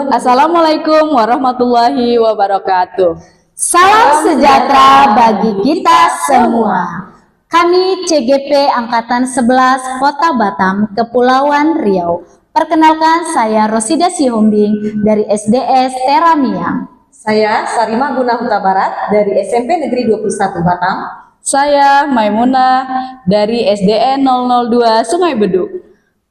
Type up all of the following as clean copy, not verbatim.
Assalamualaikum warahmatullahi wabarakatuh. Salam sejahtera bagi kita semua. Kami CGP Angkatan 11 Kota Batam, Kepulauan Riau. Perkenalkan, saya Rosida Sihombing dari SDS Teramia. Saya Sarima Guna Huta Barat dari SMP Negeri 21 Batam. Saya Maimunah dari SDN 002 Sungai Beduk.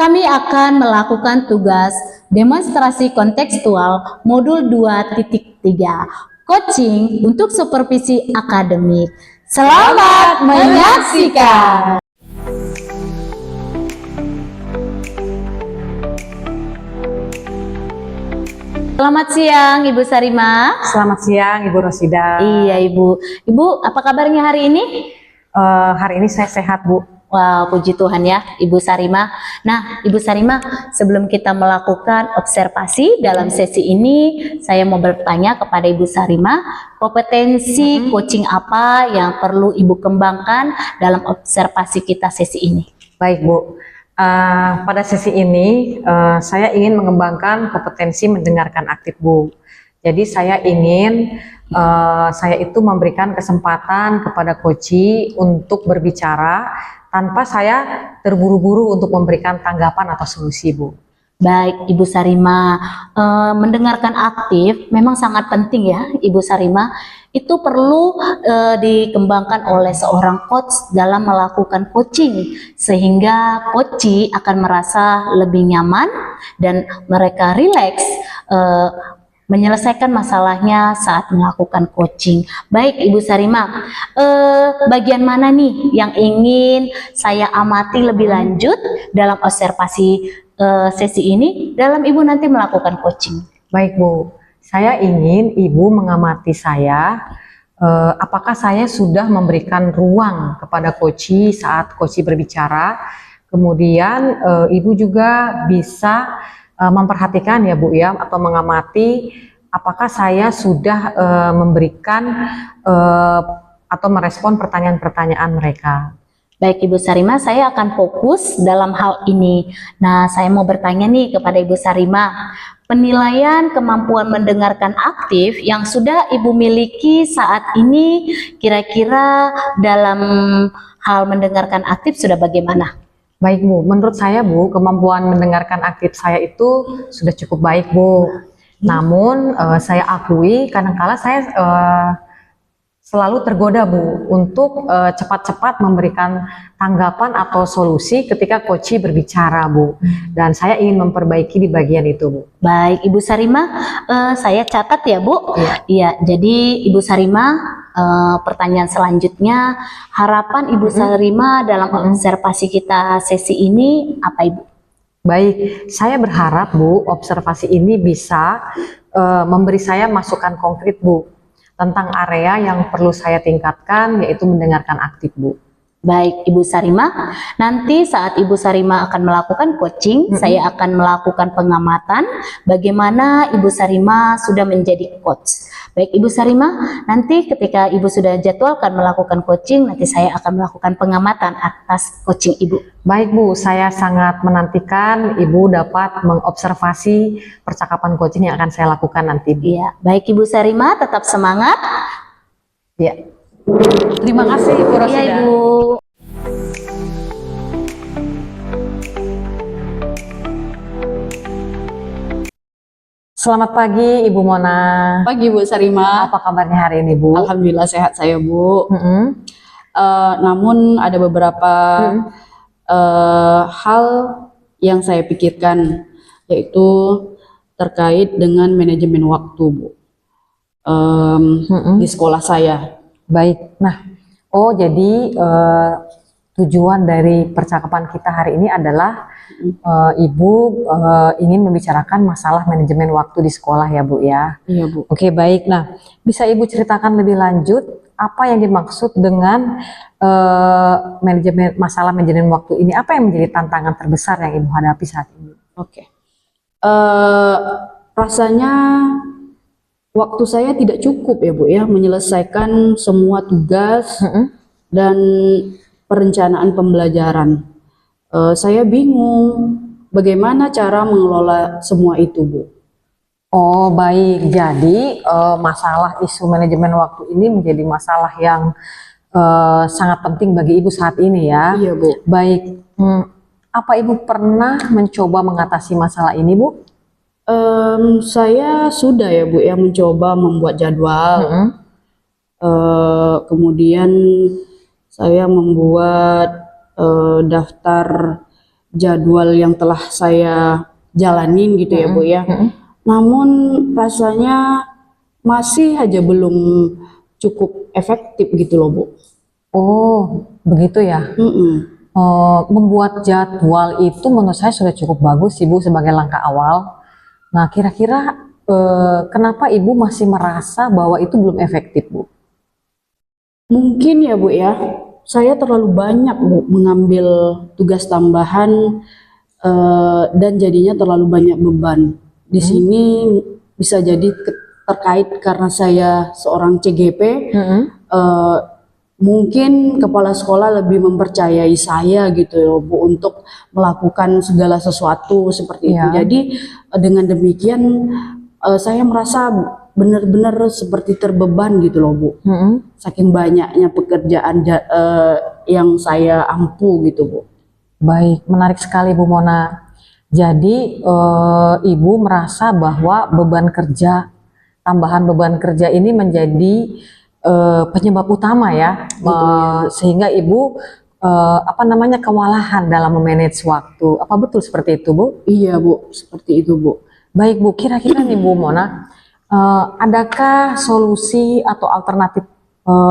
Kami akan melakukan tugas demonstrasi kontekstual modul 2.3, coaching untuk supervisi akademik. Selamat menyaksikan. Selamat siang Ibu Sarima. Selamat siang Ibu Rosida. Iya Ibu. Ibu, apa kabarnya hari ini? Hari ini saya sehat Bu. Wow, puji Tuhan ya Ibu Sarima. Nah Ibu Sarima, sebelum kita melakukan observasi dalam sesi ini, saya mau bertanya kepada Ibu Sarima, kompetensi coaching apa yang perlu Ibu kembangkan dalam observasi kita sesi ini? Baik Bu, pada sesi ini saya ingin mengembangkan kompetensi mendengarkan aktif Bu. Jadi saya ingin saya itu memberikan kesempatan kepada coach untuk berbicara tanpa saya terburu-buru untuk memberikan tanggapan atau solusi Bu. Baik Ibu Sarima, mendengarkan aktif memang sangat penting ya Ibu Sarima. Itu perlu dikembangkan oleh seorang coach dalam melakukan coaching, sehingga coach akan merasa lebih nyaman dan mereka rileks menyelesaikan masalahnya saat melakukan coaching. Baik Ibu Sarima, bagian mana nih yang ingin saya amati lebih lanjut dalam observasi sesi ini dalam Ibu nanti melakukan coaching? Baik Bu, saya ingin Ibu mengamati saya, apakah saya sudah memberikan ruang kepada coach saat coach berbicara. Kemudian Ibu juga bisa memperhatikan ya Bu ya, atau mengamati apakah saya sudah memberikan atau merespon pertanyaan-pertanyaan mereka. Baik Ibu Sarima, saya akan fokus dalam hal ini. Nah, saya mau bertanya nih kepada Ibu Sarima, penilaian kemampuan mendengarkan aktif yang sudah Ibu miliki saat ini kira-kira dalam hal mendengarkan aktif sudah bagaimana? Baik Bu, menurut saya Bu, kemampuan mendengarkan aktif saya itu sudah cukup baik Bu. Namun saya akui kadang-kala saya selalu tergoda Bu untuk cepat-cepat memberikan tanggapan atau solusi ketika coach berbicara Bu. Dan saya ingin memperbaiki di bagian itu Bu. Baik Ibu Sarima, saya catat ya Bu. Iya, jadi Ibu Sarima, pertanyaan selanjutnya, harapan Ibu Sarima dalam observasi kita sesi ini apa Ibu? Baik, saya berharap Bu, observasi ini bisa memberi saya masukan konkret Bu tentang area yang perlu saya tingkatkan, yaitu mendengarkan aktif Bu. Baik Ibu Sarima, nanti saat Ibu Sarima akan melakukan coaching, saya akan melakukan pengamatan bagaimana Ibu Sarima sudah menjadi coach. Baik Ibu Sarima, nanti ketika Ibu sudah jadwalkan melakukan coaching, nanti saya akan melakukan pengamatan atas coaching Ibu. Baik Bu, saya sangat menantikan Ibu dapat mengobservasi percakapan coaching yang akan saya lakukan nanti Bu. Iya, baik Ibu Sarima, tetap semangat. Ya. Terima kasih Ibu Rosida. Iya Ibu. Selamat pagi Ibu Mona. Pagi Bu Sarima. Apa kabarnya hari ini Bu? Alhamdulillah sehat saya Bu. Namun ada beberapa hal yang saya pikirkan, yaitu terkait dengan manajemen waktu Bu di sekolah saya. Baik, nah, jadi tujuan dari percakapan kita hari ini adalah Ibu ingin membicarakan masalah manajemen waktu di sekolah ya Bu ya? Iya Bu. Oke baik, nah bisa Ibu ceritakan lebih lanjut apa yang dimaksud dengan masalah manajemen waktu ini? Apa yang menjadi tantangan terbesar yang Ibu hadapi saat ini? Oke. Rasanya waktu saya tidak cukup ya Bu ya, menyelesaikan semua tugas dan perencanaan pembelajaran. Saya bingung bagaimana cara mengelola semua itu Bu. Oh baik, jadi masalah isu manajemen waktu ini menjadi masalah yang sangat penting bagi Ibu saat ini ya. Iya, Bu. Baik, apa Ibu pernah mencoba mengatasi masalah ini, Bu? Saya sudah ya Bu ya mencoba membuat jadwal. Mm-mm. Kemudian saya membuat daftar jadwal yang telah saya jalanin gitu ya Bu ya. Namun rasanya masih aja belum cukup efektif gitu loh Bu. Oh, begitu ya. Mm-mm. Membuat jadwal itu menurut saya sudah cukup bagus, Ibu, sebagai langkah awal. Nah, kira-kira kenapa Ibu masih merasa bahwa itu belum efektif, Bu? Mungkin ya Bu ya, saya terlalu banyak Bu mengambil tugas tambahan dan jadinya terlalu banyak beban. Di sini bisa jadi terkait karena saya seorang CGP, mungkin kepala sekolah lebih mempercayai saya gitu ya Bu untuk melakukan segala sesuatu seperti itu. Ya. Jadi dengan demikian saya merasa benar-benar seperti terbeban gitu loh Bu. Saking banyaknya pekerjaan yang saya ampu gitu Bu. Baik, menarik sekali Bu Mona. Jadi Ibu merasa bahwa tambahan beban kerja ini menjadi penyebab utama ya, sehingga Ibu kewalahan dalam memanage waktu. Apa betul seperti itu, Bu? Iya Bu, seperti itu Bu. Baik Bu, kira-kira nih Bu Mona, adakah solusi atau alternatif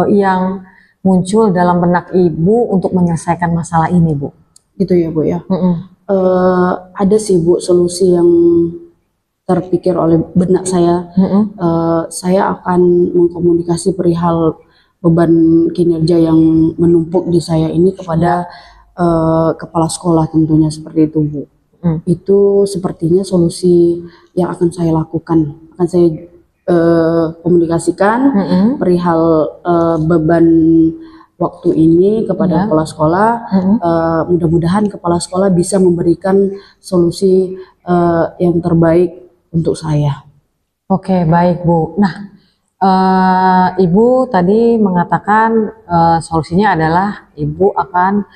yang muncul dalam benak Ibu untuk menyelesaikan masalah ini, Bu? Gitu ya Bu ya. Ada sih Bu solusi yang terpikir oleh benak saya. Saya akan mengkomunikasi perihal beban kinerja yang menumpuk di saya ini kepada kepala sekolah tentunya seperti itu Bu. Itu sepertinya solusi yang akan saya lakukan. Akan saya komunikasikan perihal beban waktu ini kepada kepala sekolah. Mudah-mudahan kepala sekolah bisa memberikan solusi yang terbaik untuk saya. Oke, baik Bu. Nah, Ibu tadi mengatakan solusinya adalah Ibu akan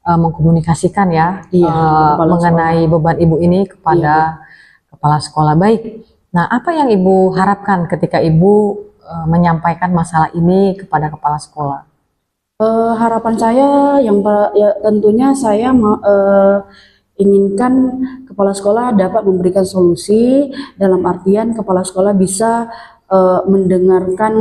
mengkomunikasikan ya, mengenai beban Ibu ini kepada kepala sekolah. Baik. Nah, apa yang Ibu harapkan ketika Ibu menyampaikan masalah ini kepada kepala sekolah? Harapan saya ya tentunya saya inginkan kepala sekolah dapat memberikan solusi dalam artian kepala sekolah bisa mendengarkan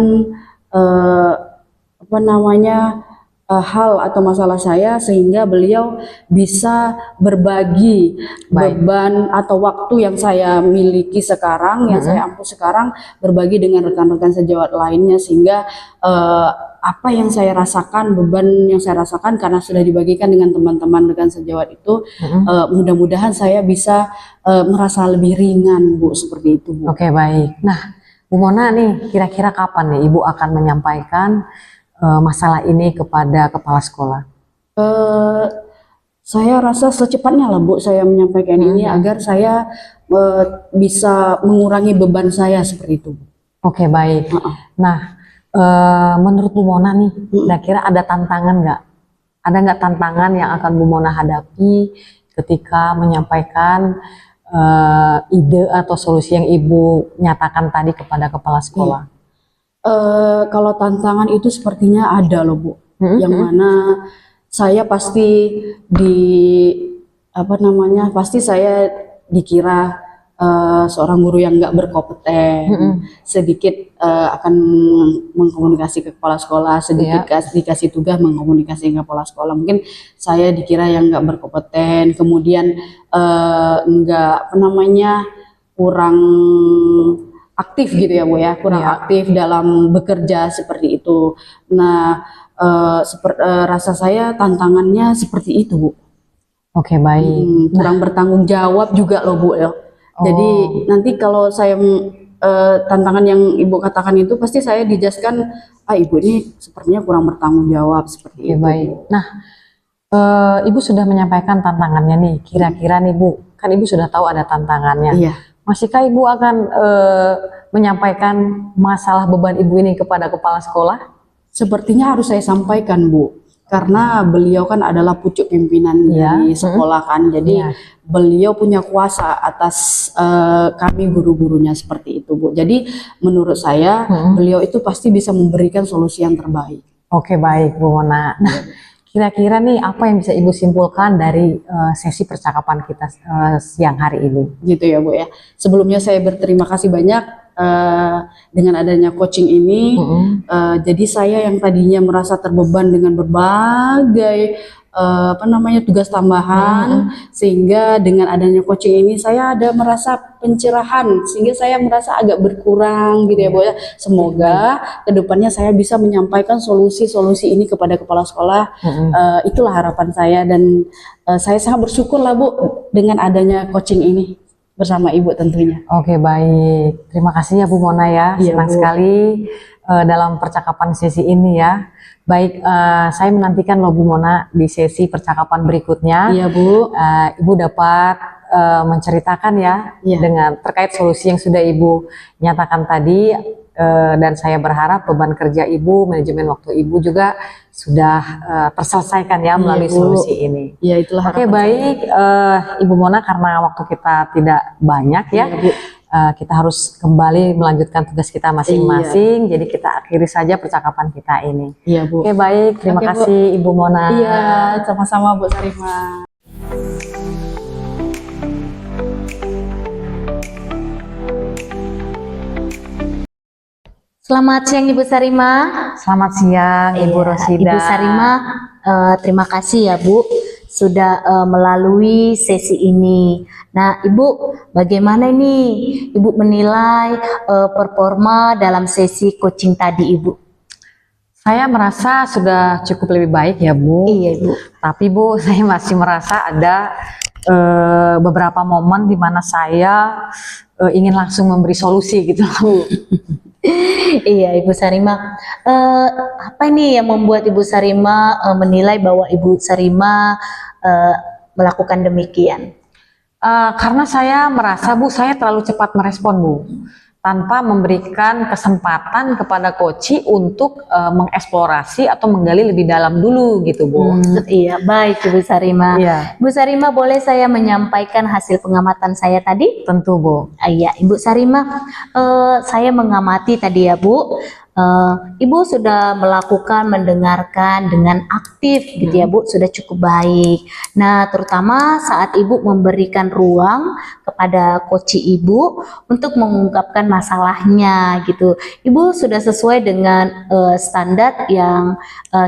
hal atau masalah saya sehingga beliau bisa berbagi beban atau waktu yang saya miliki sekarang, yang saya ampu sekarang, berbagi dengan rekan-rekan sejawat lainnya sehingga apa yang saya rasakan, beban yang saya rasakan karena sudah dibagikan dengan teman-teman rekan sejawat itu, mudah-mudahan saya bisa merasa lebih ringan Bu, seperti itu Bu. Oke, baik. Nah, Bu Mona nih, kira-kira kapan nih Ibu akan menyampaikan masalah ini kepada kepala sekolah? Saya rasa secepatnya lah Bu saya menyampaikan ini agar saya bisa mengurangi beban saya seperti itu. Oke, baik. Nah, menurut Bu Mona nih, kira-kira ada tantangan nggak? Ada nggak tantangan yang akan Bu Mona hadapi ketika menyampaikan ide atau solusi yang Ibu nyatakan tadi kepada kepala sekolah? Kalau tantangan itu sepertinya ada loh Bu, yang mana saya pasti pasti saya dikira seorang guru yang nggak berkompeten, sedikit akan mengkomunikasi ke kepala sekolah, sedikit dikasih tugas mengkomunikasi ke kepala sekolah. Mungkin saya dikira yang nggak berkompeten, kemudian kurang aktif gitu ya Bu ya, kurang aktif dalam bekerja seperti itu. Nah, rasa saya tantangannya seperti itu Bu. Oke, baik. Kurang bertanggung jawab juga loh Bu ya. Jadi nanti kalau saya tantangan yang Ibu katakan itu pasti saya dijaskan, Ibu ini sepertinya kurang bertanggung jawab seperti itu. Baik. Nah, Ibu sudah menyampaikan tantangannya nih. Kira-kira nih Bu, kan Ibu sudah tahu ada tantangannya. Iya. Masihkah Ibu akan menyampaikan masalah beban Ibu ini kepada kepala sekolah? Sepertinya harus saya sampaikan, Bu, karena beliau kan adalah pucuk pimpinan Iya. dari sekolah kan, jadi Iya. beliau punya kuasa atas kami guru-gurunya seperti itu, Bu. Jadi menurut saya beliau itu pasti bisa memberikan solusi yang terbaik. Oke, baik Bu Mona. Nah, kira-kira nih apa yang bisa Ibu simpulkan dari sesi percakapan kita siang hari ini? Gitu ya, Bu ya. Sebelumnya saya berterima kasih banyak dengan adanya coaching ini. Jadi saya yang tadinya merasa terbeban dengan berbagai tugas tambahan, sehingga dengan adanya coaching ini saya ada merasa pencerahan, sehingga saya merasa agak berkurang gitu ya, Bu ya. Semoga kedepannya saya bisa menyampaikan solusi-solusi ini kepada kepala sekolah. Itulah harapan saya, dan saya sangat bersyukur lah, Bu, dengan adanya coaching ini bersama Ibu tentunya. Oke, baik. Terima kasih ya Bu Mona ya. Iya, Senang Bu. sekali dalam percakapan sesi ini ya. Baik, saya menantikan loh Bu Mona di sesi percakapan berikutnya. Iya, Bu. Ibu dapat menceritakan ya Iya. dengan terkait solusi yang sudah Ibu nyatakan tadi, dan saya berharap beban kerja Ibu, manajemen waktu Ibu juga sudah terselesaikan ya melalui Bu. solusi ini. Ya, itulah Oke, harapan baik Ibu Mona, karena waktu kita tidak banyak ya, Iya, Bu. kita harus kembali melanjutkan tugas kita masing-masing. Jadi kita akhiri saja percakapan kita ini. Iya, Bu. Oke, baik. Terima Oke, Bu. kasih Ibu Mona. Iya, sama-sama Bu Sarima. Selamat siang Ibu Sarima. Selamat siang Ibu Iya, Rosida. Ibu Sarima, terima kasih ya Bu sudah melalui sesi ini. Nah Ibu, bagaimana ini Ibu menilai performa dalam sesi coaching tadi Ibu? Saya merasa sudah cukup lebih baik ya Bu. Iya Ibu. Tapi Bu, saya masih merasa ada beberapa momen di mana saya ingin langsung memberi solusi gitu Bu. Iya Ibu Sarima, apa ini yang membuat Ibu Sarima menilai bahwa Ibu Sarima melakukan demikian? Karena saya merasa Bu, saya terlalu cepat merespon Bu, tanpa memberikan kesempatan kepada coachi untuk mengeksplorasi atau menggali lebih dalam dulu gitu Bu. Iya, baik Ibu Sarima. Iya, Ibu Sarima, boleh saya menyampaikan hasil pengamatan saya tadi? tentu Bu. Iya, Ibu Sarima, saya mengamati tadi ya Bu, Ibu sudah melakukan mendengarkan dengan aktif gitu ya Bu, sudah cukup baik. Nah, terutama saat Ibu memberikan ruang kepada coach Ibu untuk mengungkapkan masalahnya gitu. Ibu sudah sesuai dengan standar yang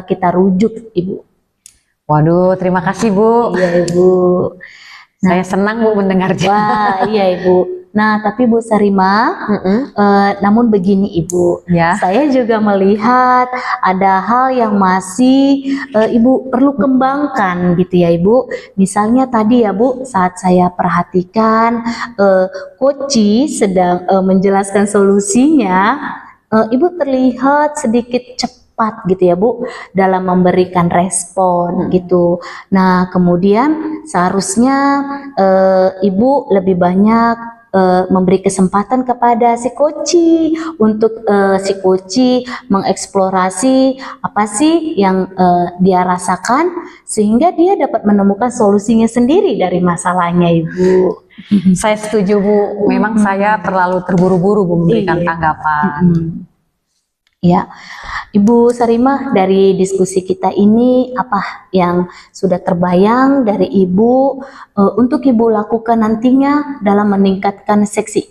kita rujuk Ibu. Waduh, terima kasih Bu. Iya Ibu. Saya senang Bu mendengarnya. Wah, iya Ibu. Nah, tapi Bu Sarima, namun begini Ibu, Ya. saya juga melihat ada hal yang masih Ibu perlu kembangkan gitu ya Ibu. Misalnya tadi ya Bu, saat saya perhatikan coachi sedang menjelaskan solusinya, Ibu terlihat sedikit cepat gitu ya Bu dalam memberikan respon gitu. Nah, kemudian seharusnya Ibu lebih banyak memberi kesempatan kepada si coachi untuk si coachi mengeksplorasi apa sih yang dia rasakan sehingga dia dapat menemukan solusinya sendiri dari masalahnya Ibu. Saya setuju Bu, memang saya terlalu terburu-buru Bu memberikan Iya. tanggapan. Ya, Ibu Sarima, dari diskusi kita ini apa yang sudah terbayang dari Ibu untuk Ibu lakukan nantinya dalam meningkatkan sesi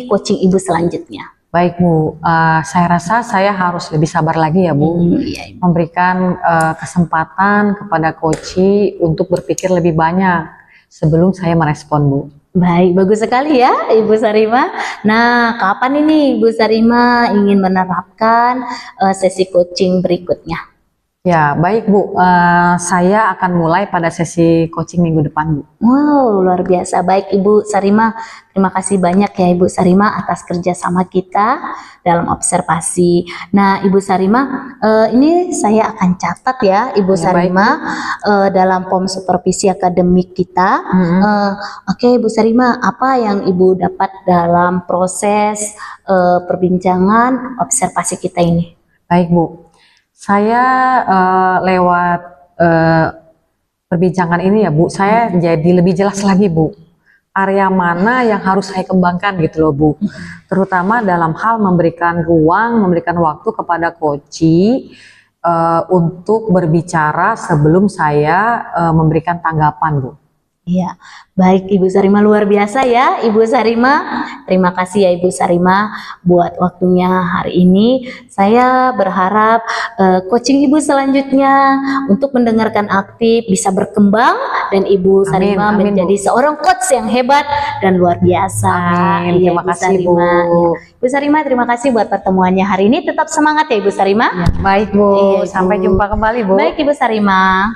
coaching Ibu selanjutnya? Baik Bu, saya rasa saya harus lebih sabar lagi ya Bu, Iya, Ibu. memberikan kesempatan kepada coachi untuk berpikir lebih banyak sebelum saya merespon Bu. Baik, bagus sekali ya Ibu Sarima. Nah, kapan ini Ibu Sarima ingin menerapkan sesi coaching berikutnya? Ya, baik Bu. Saya akan mulai pada sesi coaching minggu depan, Bu. Wow, luar biasa. Baik Ibu Sarima, terima kasih banyak ya Ibu Sarima atas kerjasama kita dalam observasi. Nah Ibu Sarima, ini saya akan catat ya Ibu Ya, Sarima dalam form supervisi akademik kita. Oke Ibu Sarima, apa yang Ibu dapat dalam proses perbincangan observasi kita ini? Baik Bu. Saya lewat perbincangan ini ya Bu, saya jadi lebih jelas lagi Bu. Area mana yang harus saya kembangkan gitu loh Bu. Terutama dalam hal memberikan ruang, memberikan waktu kepada coachi untuk berbicara sebelum saya memberikan tanggapan Bu. Iya, baik Ibu Sarima, luar biasa ya Ibu Sarima. Terima kasih ya Ibu Sarima buat waktunya hari ini. Saya berharap coaching Ibu selanjutnya untuk mendengarkan aktif bisa berkembang dan Ibu Sarima Amin, menjadi seorang coach yang hebat dan luar biasa. Amin. Iya, Terima Ibu kasih Sarima. Bu. Iya. Ibu Sarima, terima kasih buat pertemuannya hari ini. Tetap semangat ya Ibu Sarima. Baik Bu, Iya, Ibu. sampai jumpa kembali Bu. Baik Ibu Sarima.